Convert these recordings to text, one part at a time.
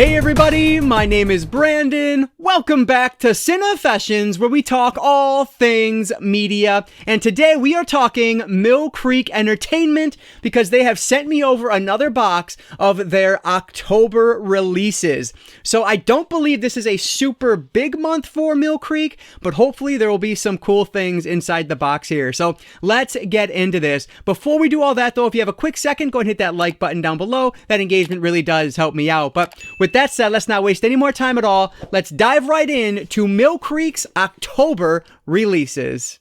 Hey everybody, my name is Brandon. Welcome back to Cinefessions, where we talk all things media. And today we are talking Mill Creek Entertainment because they have sent me over another box of their October releases. So I don't believe this is a super big month for Mill Creek, but hopefully there will be some cool things inside the box here. So let's get into this. Before we do all that though, if you have a quick second, go ahead and hit that like button down below. That engagement really does help me out. But with that said, let's not waste any more time at all. Let's dive right in to Mill Creek's October releases.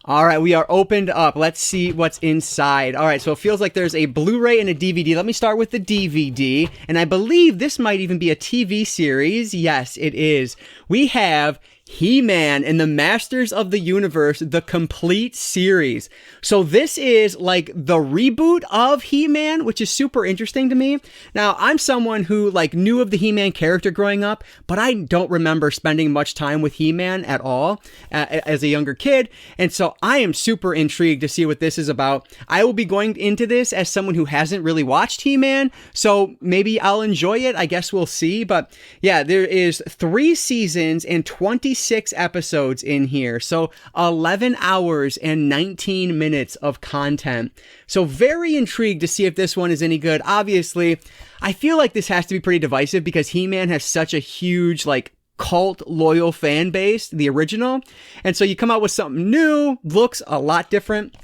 All right, we are opened up. Let's see what's inside. All right, so it feels like there's a Blu-ray and a DVD. Let me start with the DVD, and I believe this might even be a TV series. Yes, it is. We have He-Man and the Masters of the Universe, the complete series. So this is like the reboot of He-Man, which is super interesting to me. Now, I'm someone who knew of the He-Man character growing up, but I don't remember spending much time with He-Man at all as a younger kid. And so I am super intrigued to see what this is about. I will be going into this as someone who hasn't really watched He-Man, so maybe I'll enjoy it. I guess we'll see. But yeah, there is 3 seasons and 26 episodes in here, so 11 hours and 19 minutes of content. So very intrigued to see if this one is any good. Obviously, I feel like this has to be pretty divisive because He-Man has such a huge cult loyal fan base, the original, and so you come out with something new, looks a lot different.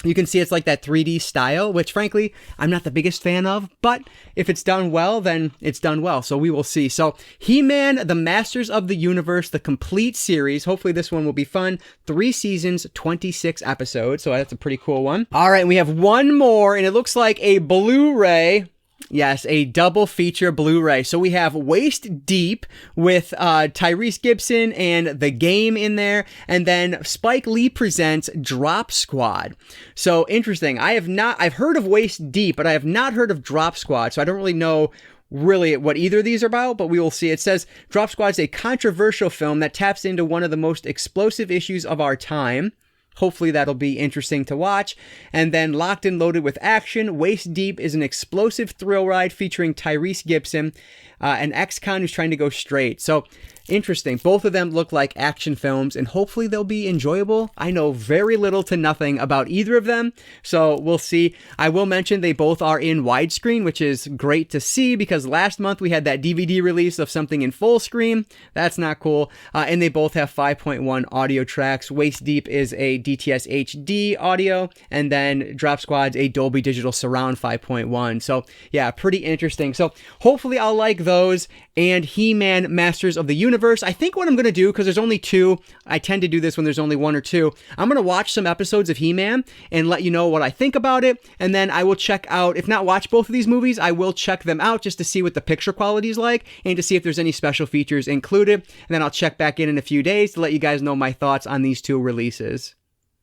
You can see it's like that 3D style, which frankly, I'm not the biggest fan of, but if it's done well, then it's done well. So we will see. So He-Man, the Masters of the Universe, the complete series. Hopefully this one will be fun. 3 seasons, 26 episodes. So that's a pretty cool one. All right, we have one more, and it looks like a Blu-ray. Yes, a double feature Blu-ray. So we have Waist Deep with Tyrese Gibson and The Game in there. And then Spike Lee presents Drop Squad. So interesting. I've heard of Waist Deep, but I have not heard of Drop Squad. So I don't really know what either of these are about, but we will see. It says Drop Squad is a controversial film that taps into one of the most explosive issues of our time. Hopefully that'll be interesting to watch. And then Locked and Loaded with Action. Waist Deep is an explosive thrill ride featuring Tyrese Gibson, an ex-con who's trying to go straight. So interesting. Both of them look like action films, and hopefully they'll be enjoyable. I know very little to nothing about either of them, so we'll see. I will mention they both are in widescreen, which is great to see because last month we had that DVD release of something in full screen. That's not cool. And they both have 5.1 audio tracks. Waist Deep is a DTS HD audio, and then Drop Squad's a Dolby Digital Surround 5.1. So yeah, pretty interesting. So hopefully I'll like those. And He-Man Masters of the Universe. I think what I'm going to do, because there's only 2, I tend to do this when there's only 1 or 2, I'm going to watch some episodes of He-Man and let you know what I think about it, and then I will check out, if not watch both of these movies, I will check them out just to see what the picture quality is like, and to see if there's any special features included, and then I'll check back in a few days to let you guys know my thoughts on these 2 releases.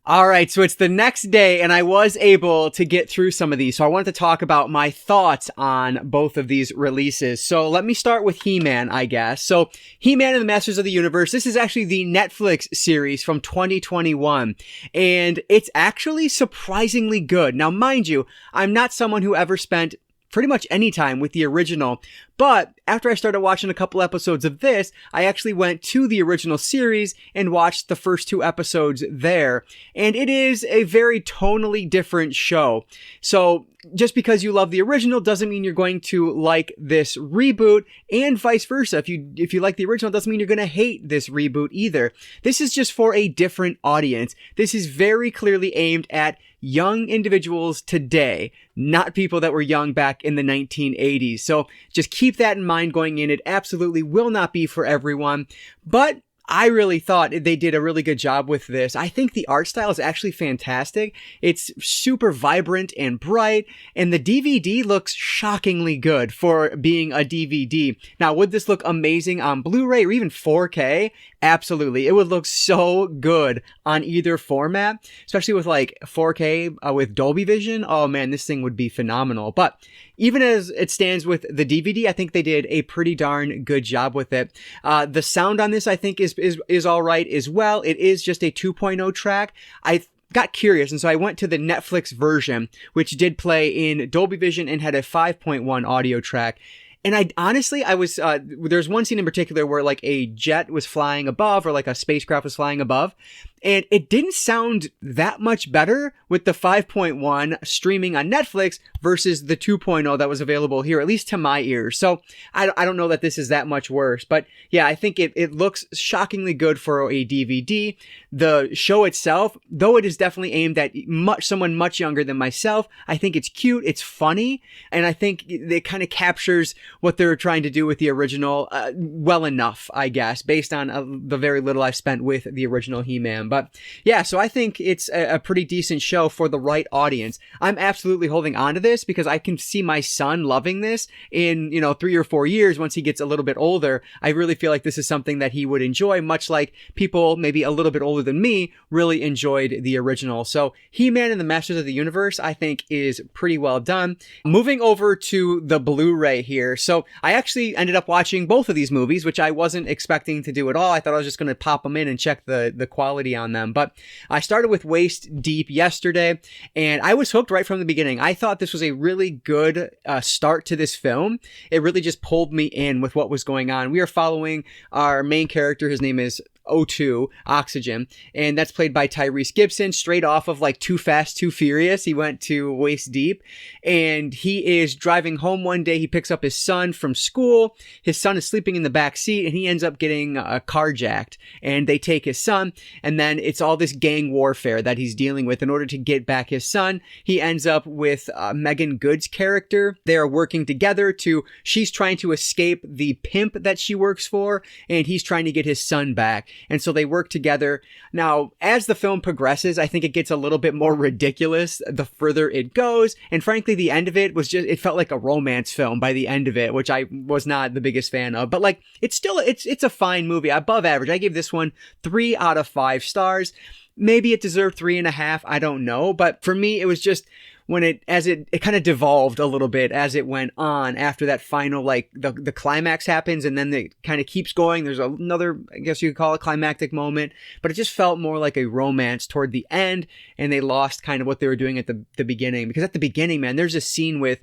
All right, so it's the next day, and I was able to get through some of these, so I wanted to talk about my thoughts on both of these releases. So let me start with He-Man, I guess. So He-Man and the Masters of the Universe, this is actually the Netflix series from 2021, and it's actually surprisingly good. Now, mind you, I'm not someone who ever spent pretty much any time with the original, but after I started watching a couple episodes of this, I actually went to the original series and watched the first 2 episodes there, and it is a very tonally different show. So just because you love the original doesn't mean you're going to like this reboot, and vice versa. If you like the original, doesn't mean you're going to hate this reboot either. This is just for a different audience. This is very clearly aimed at young individuals today, not people that were young back in the 1980s. So just keep that in mind going in. It absolutely will not be for everyone, but I really thought they did a really good job with this. I think the art style is actually fantastic. It's super vibrant and bright, and the DVD looks shockingly good for being a DVD. Now, would this look amazing on Blu-ray or even 4K? Absolutely. It would look so good on either format, especially with 4K with Dolby Vision. Oh man, this thing would be phenomenal. But even as it stands with the DVD, I think they did a pretty darn good job with it. The sound on this, I think, is all right as well. It is just a 2.0 track. I got curious, and so I went to the Netflix version, which did play in Dolby Vision and had a 5.1 audio track. And I honestly, I was, there's one scene in particular where like a jet was flying above or like a spacecraft was flying above. And it didn't sound that much better with the 5.1 streaming on Netflix versus the 2.0 that was available here, at least to my ears. So I don't know that this is that much worse. But yeah, I think it looks shockingly good for a DVD. The show itself, though it is definitely aimed at someone much younger than myself, I think it's cute, it's funny, and I think it kind of captures what they're trying to do with the original well enough, I guess, based on the very little I've spent with the original He-Man. But yeah, so I think it's a pretty decent show for the right audience. I'm absolutely holding on to this because I can see my son loving this in, 3 or 4 years once he gets a little bit older. I really feel like this is something that he would enjoy, much like people maybe a little bit older than me really enjoyed the original. So He-Man and the Masters of the Universe, I think, is pretty well done. Moving over to the Blu-ray here. So I actually ended up watching both of these movies, which I wasn't expecting to do at all. I thought I was just going to pop them in and check the quality on them. But I started with Waist Deep yesterday, and I was hooked right from the beginning. I thought this was a really good start to this film. It really just pulled me in with what was going on. We are following our main character. His name is O2, Oxygen, and that's played by Tyrese Gibson, straight off of like Too Fast, Too Furious. He went to Waist Deep, and he is driving home one day. He picks up his son from school. His son is sleeping in the back seat, and he ends up getting carjacked, and they take his son, and then it's all this gang warfare that he's dealing with in order to get back his son. He ends up with Megan Good's character. They're working together she's trying to escape the pimp that she works for, and he's trying to get his son back. And so they work together. Now, as the film progresses, I think it gets a little bit more ridiculous the further it goes. And frankly, the end of it it felt like a romance film by the end of it, which I was not the biggest fan of. But like, it's a fine movie, above average. I gave this one 3 out of 5 stars. Maybe it deserved 3.5. I don't know. But for me, it was just when it kind of devolved a little bit as it went on after that final, like the climax happens, and then it kind of keeps going. There's another, I guess you could call it, climactic moment, but it just felt more like a romance toward the end, and they lost kind of what they were doing at the beginning. Because at the beginning, man, there's a scene with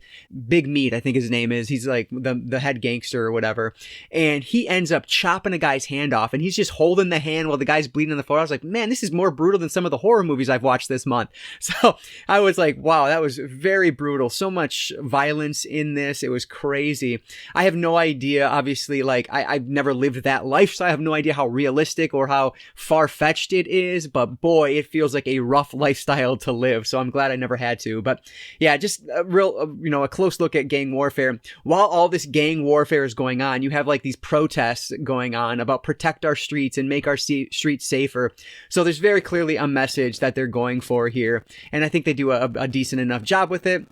Big Meat, I think his name is. He's like the head gangster or whatever, and he ends up chopping a guy's hand off, and he's just holding the hand while the guy's bleeding on the floor. I was like, man, this is more brutal than some of the horror movies I've watched this month. So I was like, wow, that was very brutal. So much violence in this. It was crazy. I have no idea, obviously, like I've never lived that life, so I have no idea how realistic or how far-fetched it is, but boy, it feels like a rough lifestyle to live. So I'm glad I never had to. But yeah, just a real, a close look at gang warfare. While all this gang warfare is going on, you have like these protests going on about protect our streets and make our streets safer. So there's very clearly a message that they're going for here. And I think they do a decent enough job with it.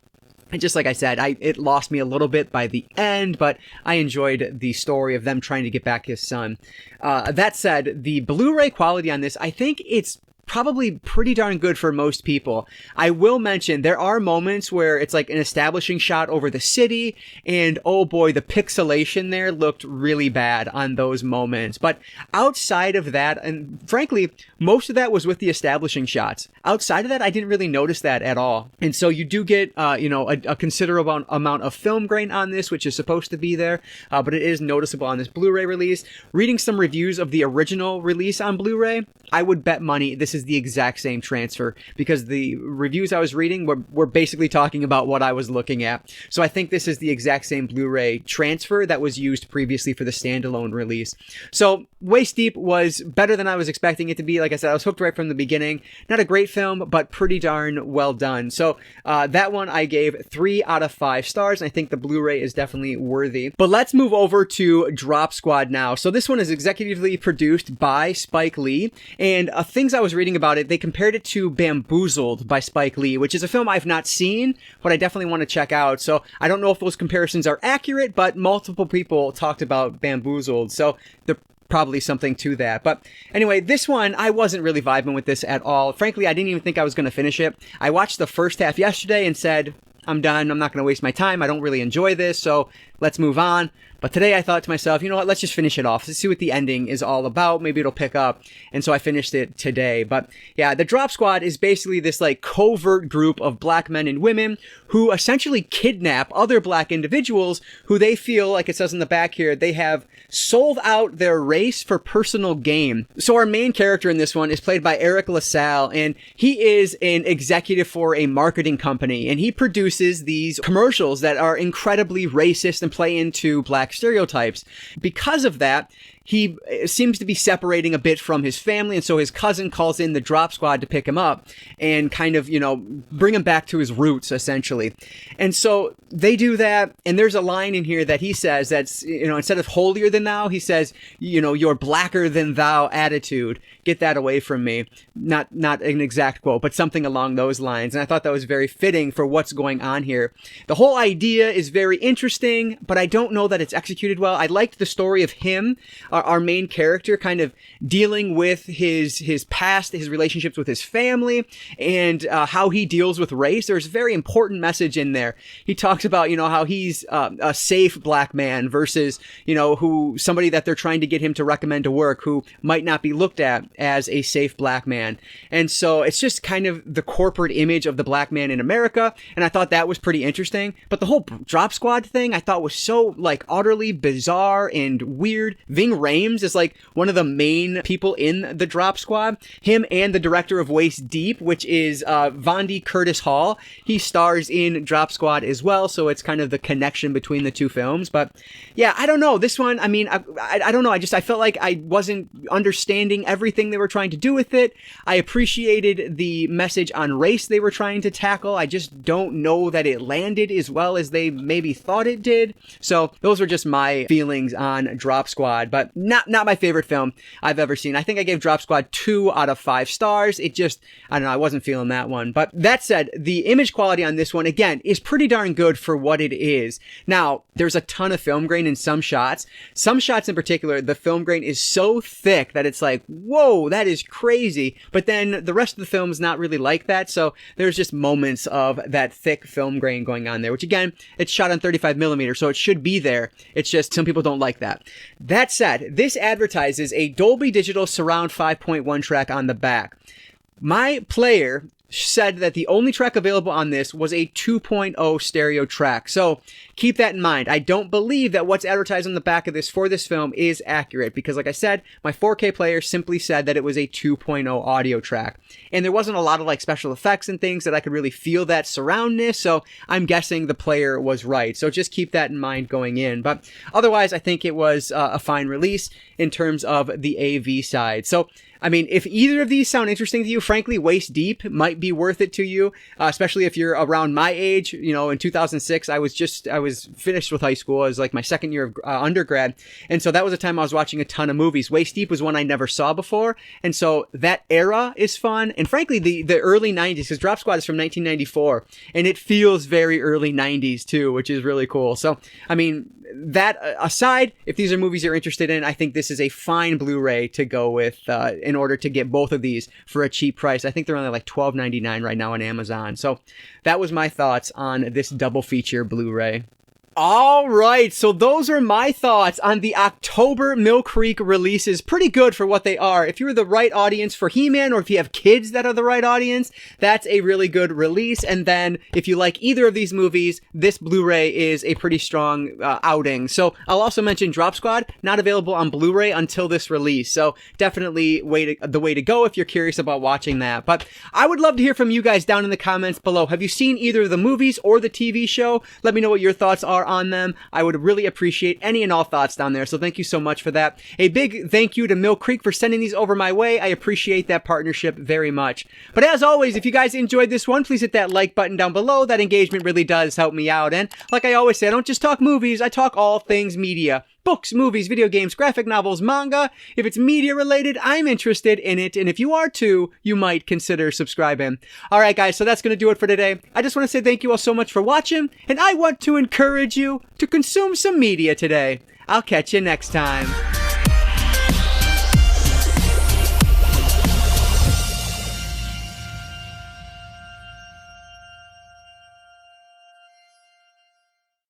And just like I said, it lost me a little bit by the end, but I enjoyed the story of them trying to get back his son. That said, the Blu-ray quality on this, I think it's probably pretty darn good for most people. I will mention there are moments where it's like an establishing shot over the city, and oh boy, the pixelation there looked really bad on those moments. But outside of that, and frankly, most of that was with the establishing shots. Outside of that, I didn't really notice that at all. And so you do get, a considerable amount of film grain on this, which is supposed to be there, but it is noticeable on this Blu-ray release. Reading some reviews of the original release on Blu-ray, I would bet money this is the exact same transfer, because the reviews I was reading were basically talking about what I was looking at. So I think this is the exact same Blu-ray transfer that was used previously for the standalone release. So Waist Deep was better than I was expecting it to be. Like I said, I was hooked right from the beginning. Not a great film, but pretty darn well done. So that one I gave 3 out of 5 stars, and I think the Blu-ray is definitely worthy. But let's move over to Drop Squad now. So this one is executively produced by Spike Lee, and things I was reading about it, they compared it to Bamboozled by Spike Lee, which is a film I've not seen, but I definitely want to check out. So I don't know if those comparisons are accurate, but multiple people talked about Bamboozled, so there's probably something to that. But anyway, this one, I wasn't really vibing with this at all. Frankly, I didn't even think I was going to finish it. I watched the first half yesterday and said, I'm done. I'm not going to waste my time. I don't really enjoy this, so let's move on. But today I thought to myself, you know what, let's just finish it off. Let's see what the ending is all about. Maybe it'll pick up. And so I finished it today. But yeah, the Drop Squad is basically this like covert group of black men and women who essentially kidnap other black individuals who they feel, like it says in the back here, they have sold out their race for personal gain. So our main character in this one is played by Eric LaSalle, and he is an executive for a marketing company, and he produces these commercials that are incredibly racist and play into black stereotypes. Because of that, he seems to be separating a bit from his family, and so his cousin calls in the Drop Squad to pick him up and kind of, you know, bring him back to his roots, essentially. And so they do that, and there's a line in here that he says that's, you know, instead of holier than thou, he says, you know, your blacker than thou attitude. Get that away from me. Not an exact quote, but something along those lines. And I thought that was very fitting for what's going on here. The whole idea is very interesting, but I don't know that it's executed well. I liked the story of him, our main character, kind of dealing with his past, his relationships with his family, and how he deals with race. There's a very important message in there. He talks about, you know, how he's a safe black man versus, you know, somebody that they're trying to get him to recommend to work who might not be looked at as a safe black man. And so it's just kind of the corporate image of the black man in America. And I thought that was pretty interesting. But the whole Drop Squad thing I thought was so like utterly bizarre and weird. Ving Rhames is like one of the main people in the Drop Squad. Him and the director of Waist Deep, which is Vondi Curtis Hall. He stars in Drop Squad as well. So it's kind of the connection between the two films. But yeah, I don't know. This one, I mean, I don't know. I felt like I wasn't understanding everything they were trying to do with it. I appreciated the message on race they were trying to tackle. I just don't know that it landed as well as they maybe thought it did. So those were just my feelings on Drop Squad, but not my favorite film I've ever seen. I think I gave Drop Squad 2 out of 5 stars. It just, I don't know, I wasn't feeling that one. But that said, the image quality on this one, again, is pretty darn good for what it is. Now, there's a ton of film grain in some shots. Some shots in particular, the film grain is so thick that it's like, whoa, that is crazy. But then the rest of the film is not really like that. So there's just moments of that thick film grain going on there, which again, it's shot on 35 millimeter, so it should be there. It's just some people don't like that. That said, this advertises a Dolby Digital Surround 5.1 track on the back. My player said that the only track available on this was a 2.0 stereo track. So keep that in mind. I don't believe that what's advertised on the back of this for this film is accurate because, like I said, my 4K player simply said that it was a 2.0 audio track. And there wasn't a lot of like special effects and things that I could really feel that surroundness. So I'm guessing the player was right. So just keep that in mind going in. But otherwise, I think it was a fine release in terms of the AV side. So I mean, if either of these sound interesting to you, frankly, Waist Deep might be worth it to you, especially if you're around my age. You know, in 2006, I was finished with high school. It was like my second year of undergrad. And so that was a time I was watching a ton of movies. Waist Deep was one I never saw before. And so that era is fun. And frankly, the early 90s, because Drop Squad is from 1994, and it feels very early 90s too, which is really cool. So, I mean, that aside, if these are movies you're interested in, I think this is a fine Blu-ray to go with in order to get both of these for a cheap price. I think they're only like $12.99 right now on Amazon. So that was my thoughts on this double feature Blu-ray. All right, so those are my thoughts on the October Mill Creek releases. Pretty good for what they are. If you're the right audience for He-Man, or if you have kids that are the right audience, that's a really good release. And then if you like either of these movies, this Blu-ray is a pretty strong outing. So I'll also mention Drop Squad, not available on Blu-ray until this release. So definitely the way to go if you're curious about watching that. But I would love to hear from you guys down in the comments below. Have you seen either of the movies or the TV show? Let me know what your thoughts are on them. I would really appreciate any and all thoughts down there. So thank you so much for that. A big thank you to Mill Creek for sending these over my way. I appreciate that partnership very much. But as always, if you guys enjoyed this one, please hit that like button down below. That engagement really does help me out. And like I always say, I don't just talk movies, I talk all things media. Books, movies, video games, graphic novels, manga. If it's media related, I'm interested in it. And if you are too, you might consider subscribing. All right, guys, so that's going to do it for today. I just want to say thank you all so much for watching. And I want to encourage you to consume some media today. I'll catch you next time.